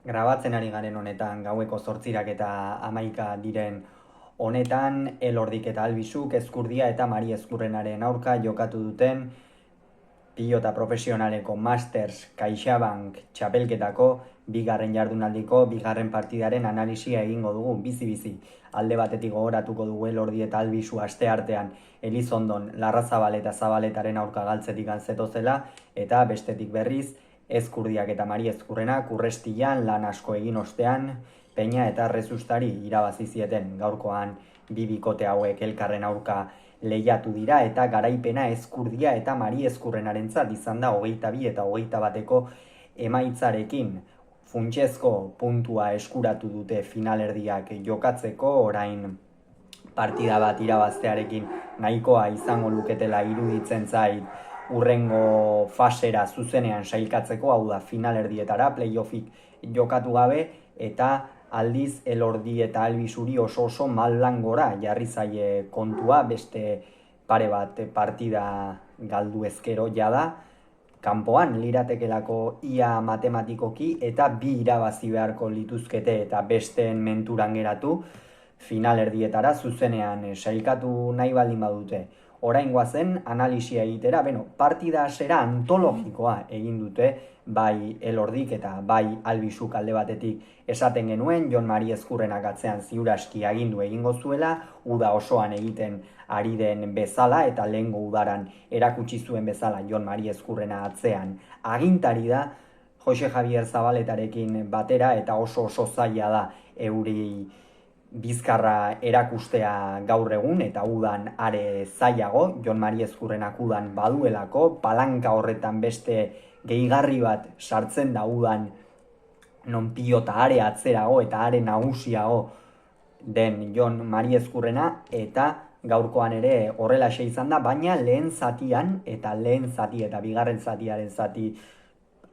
Grabatzen ari garen honetan gaueko 8 eta 11 diren honetan Elordik eta Albizuk Ezkurdia eta Mari Ezkurrenaren aurka jokatu duten pilota profesionaleko Masters CaixaBank txapelketako bigarren jardunaldiko bigarren partidaren analisia egingo dugu bizi-bizi. Alde batetik gogoratuko dugu Elordi eta Albizu asteartean Elizondon Larrazabal eta Zabaletaren aurka galtzetik zetozela eta bestetik berriz Ezkurdiak eta Mari Ezkurrenak Urrestian lan asko egin ostean Peña eta Rezustari irabazi zieten. Gaurkoan bi bikote hauek elkarren aurka lehiatu dira eta garaipena Ezkurdia eta Mari Ezkurrenarentzat izan da 22 eta 21eko emaitzarekin. Funtsezko puntua eskuratu dute finalerdiak jokatzeko, orain partida bat irabaztearekin nahikoa izango luketela iruditzen zait urrengo fasera zuzenean sailkatzeko, hau da finalerdietara, playoffik jokatu gabe, eta aldiz Elordi eta Albizuri oso maldan gora jarri zaie kontua, beste pare bat partida galdu ezkero jada, kanpoan liratekelako ia matematikoki eta bi irabazi beharko lituzkete eta besteen menturan geratu finalerdietara zuzenean sailkatu nahi baldin badute. Orain guazen analisia egitera, partida hasera antologikoa egin dute, bai Elordik eta bai Albizuk alde batetik esaten genuen, Jon Mari Ezkurrenak atzean ziuraski agindu egingo zuela, uda osoan egiten ari den bezala eta lehengo udaran erakutsi zuen bezala Jon Mari Ezkurrena atzean agintari da, Jose Javier Zabaletarekin batera eta oso zaila da euri bizkarra erakustea gaur egun eta udan are zailago, Jon Mari Ezkurrenak udan baduelako, palanka horretan beste gehigarri bat sartzen da udan non pilota are atzerago eta are nagusiago den Jon Mari Ezkurrena eta gaurkoan ere horrelaxe izan da, baina lehen zatian eta bigarren zatiaren zati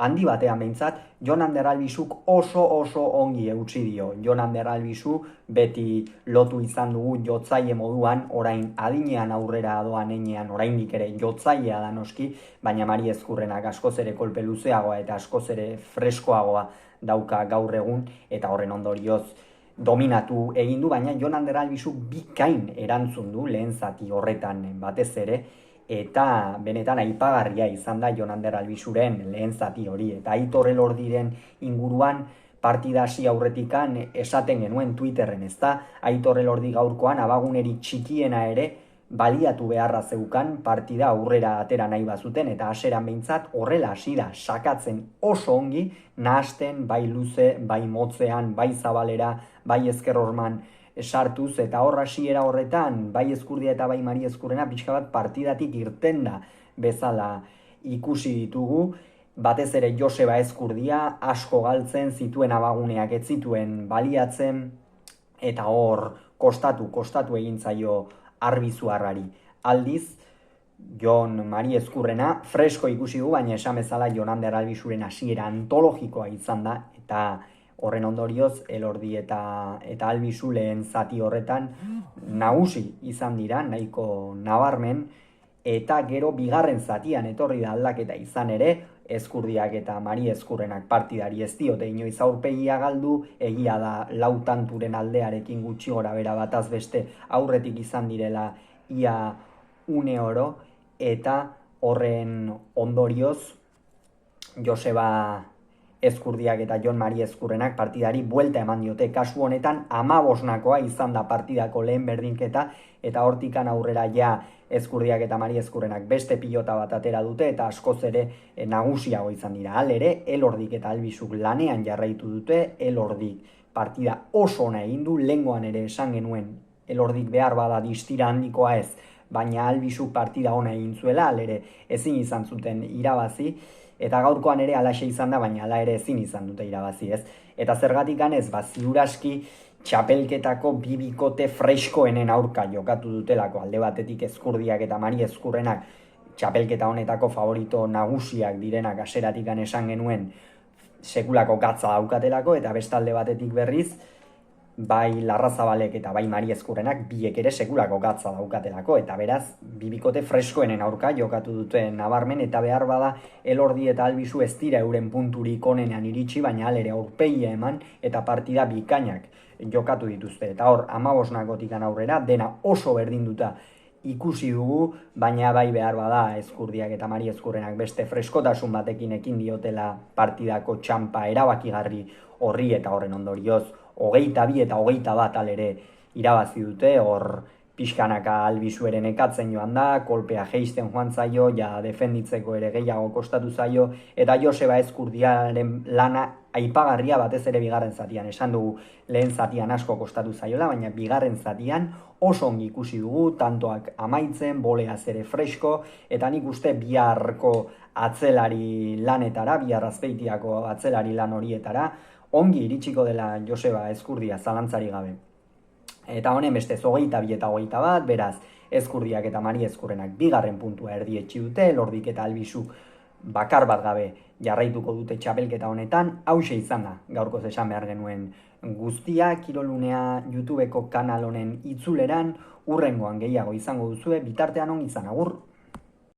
handi batean behintzat, Jon Ander Albizuk oso ongi eutsi dio. Jon Ander Albizu beti lotu izan dugu jotzaile moduan, orain adinean aurrera doan enean, oraindik ere jotzailea da noski, baina Mari Ezkurrenak askoz ere kolpe luzeagoa eta askoz ere freskoagoa dauka gaur egun, eta horren ondorioz dominatu egin du, baina Jon Ander Albizuk bikain erantzun du lehen zati horretan batez ere, eta benetan aipagarria izan da Jon Ander Albizuren lehen zati hori. Eta Aitor Elordiren inguruan partida hasi aurretikan esaten genuen Twitterren, ezta? Aitor Elordi gaurkoan abaguneri txikiena ere baliatu beharra zeukan partida aurrera atera nahi bazuten, eta haseran behintzat horrela hasi da sakatzen oso ongi, nahasten bai luze, bai motzean, bai zabalera, bai ezker horman sartuz, eta hasiera horretan bai Ezkurdia eta bai Mari Ezkurrena pixka bat partidatik irten da bezala ikusi ditugu, batez ere Joseba Ezkurdia asko galtzen zituen abaguneak ez zituen baliatzen, eta hor kostatu egin zaio Arbizuarrari. Aldiz Jon Mari Ezkurrena fresko ikusi du, baina esan bezala Jon Ander Albizuren hasiera antologikoa izan da, eta horren ondorioz Elordi eta Albizu lehen zati horretan nagusi izan dira, nahiko nabarmen, eta gero bigarren zatian etorri da aldaketa izan ere, Ezkurdiak eta Mari Ezkurrenak partidari ez diote inoiz aurpegia galdu, egia da lau tanturen aldearekin gutxi gora bera bataz beste aurretik izan direla ia une oro, eta horren ondorioz Joseba Ezkurdiak eta Jon Mari Ezkurrenak partidari buelta eman diote. Kasu honetan 15nakoa izan da partidako lehen berdinketa, eta hortikan aurrera ja Ezkurdiak eta Mari Ezkurrenak beste pilota bat atera dute eta askoz ere nagusiago izan dira. Halere, Elordik eta Albizuk lanean jarraitu dute, Elordik partida oso ona egin du, lehengoan ere esan genuen Elordik behar bada distira handikoa ez, baina Albizuk partida ona egin zuela, halere ezin izan zuten irabazi, eta gaurkoan ere alaxe izan da, baina hala ere ezin izan dute irabazi, ez? Eta zergatik ganez, ziuraski txapelketako bi bikote freskoenen aurka jokatu dutelako, alde batetik Ezkurdiak eta Mari Ezkurrenak txapelketa honetako favorito nagusiak direnak haseratik esan genuen sekulako gatza daukatelako, eta beste alde batetik berriz bai Larrazabalek eta bai Mari Ezkurrenak biek ere sekulako gatza daukatelako, eta beraz, bibikote freskoenen aurka jokatu dute nabarmen, eta behar bada Elordi eta Albizu ez dira euren punturik onenean iritsi, baina alere aurpegia eman eta partida bikainak jokatu dituzte. Eta hor, 15 aurrera, dena oso berdinduta ikusi dugu, baina bai behar bada Ezkurdiak eta Mari Ezkurrenak beste freskotasun batekin ekin diotela partidako txampa erabakigarri horri, eta horren ondorioz 22 eta 21 alere irabazi dute. Hor pixkanaka Albizueren ekatzen joan da, kolpea jeisten joan zaio, ja defenditzeko ere gehiago kostatu zaio, eta Joseba Ezkurdiaren lana aipagarria batez ere bigarren zatian. Esan dugu lehen zatian asko kostatu zaiola, baina bigarren zatian oso ongi ikusi dugu, tantoak amaitzen, boleaz ere fresko, eta nik uste biharko atzelari lanetara, bihar Azpeitiako atzelari lan horietara, ongi iritsiko dela Joseba Ezkurdia zalantzari gabe. Eta honen beste 22 eta 21, beraz, Ezkurdiak eta Mari Ezkurrenak bigarren puntua erdietsi dute, Elordik eta Albizu bakar bat gabe jarraituko dute txapelketa honetan. Hauxe izan da, gaurkoz esan behar genuen guztia, Kirolunea YouTubeko kanal honen itzuleran, hurrengoan gehiago izango duzue, bitartean ongi izan, agur!